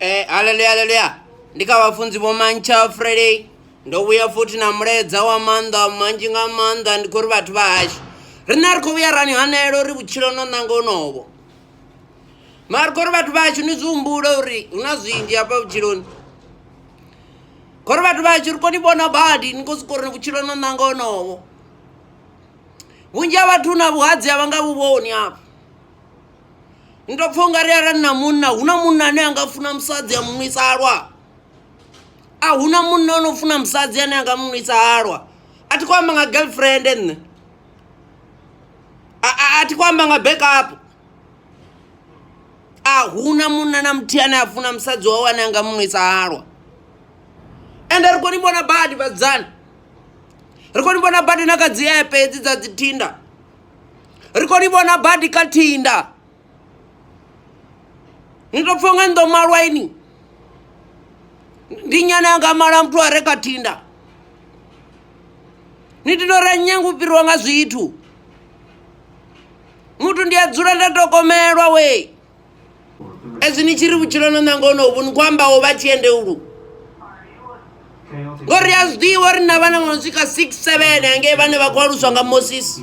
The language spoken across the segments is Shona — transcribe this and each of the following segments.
Haleluya haleluya. Ndikavafunzi vomancha Friday ndouya futi namuredza wamanda manjinga manda ndikuri vatu vashi rina rikuvuya rani hanero ri vuchilo nonanga unovo mari kuri vatu vashi nizumbuda uri unazvinji apa vuchiloni kuri vatu vashi rikonivona badi nikosikori vuchilo nonanga unovo vunji ya vatu na vuhadzi havangavuvoni apa ndopfunga riya rani na munna huna munna ane angafuna musadzi yamumwisa alwa huna munna unofuna musadzi ane angamumwisa alwa ati kwamba nga girlfriend ene ati kwamba nga backup huna munna na mti ane afuna musadzi wawo ane angamumwisa alwa ende rikonibona badi vadzana rikonibona badi nakadzi yepe edzi dzadzitinda rikonibona badi katinda ndopfunga ndomalwa ini ndinyana yangamala mtu arekatinda nitindore nyangu pirwa nga zvitu mutu ndiyadzula ndatokomelwa we ezi nichiri vuchilano nangonovu nikwambawo vachiende ulu ngori yazvidiwa rina vana vanosvika 6-7 ange vane vakwaluswa nga Moses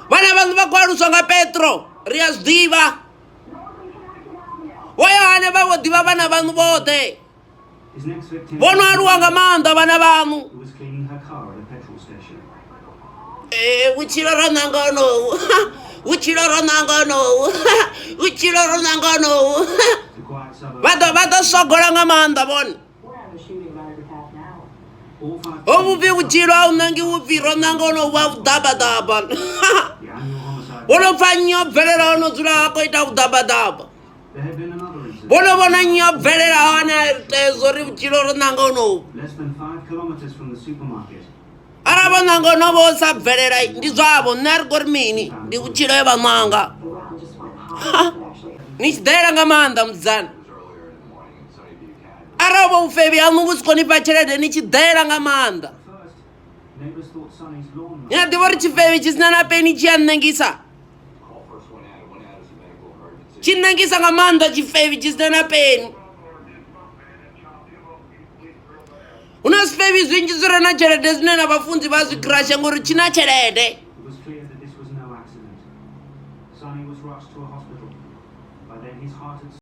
vana vanhu vakwaluswa nga Petro riyazvidiva Woyane vavodiva vana vanhu vote vono aluwanga manda vana vanhu vuchilo ro nangonovu vuchilo ro nangonovu vuchilo ro nangonovu vatosogolanga manda vona ovuvi vuchilo aunangi vuvi ro nangonovu vavudabadaba vonopfa nyobvelela unodzula akoita vudabadaba Bona nyobvelela wana tezo ri vuchilo ro nangonovu aravo nangonovu osabvelela ndi zwavo nari kuri mini ndi vuchilo evananga nichidhayela nga manda mudzana aravo ufevi anu vusikonipa chelede nichidhayela nga manda nyadivo ri chifevi chisina na peni chiyanengisa chinengisa nga manda chifevi chisina na peni una swifevi zwinji zwire na chelede zwine na vafunzi vazvikrasha ngori china chelede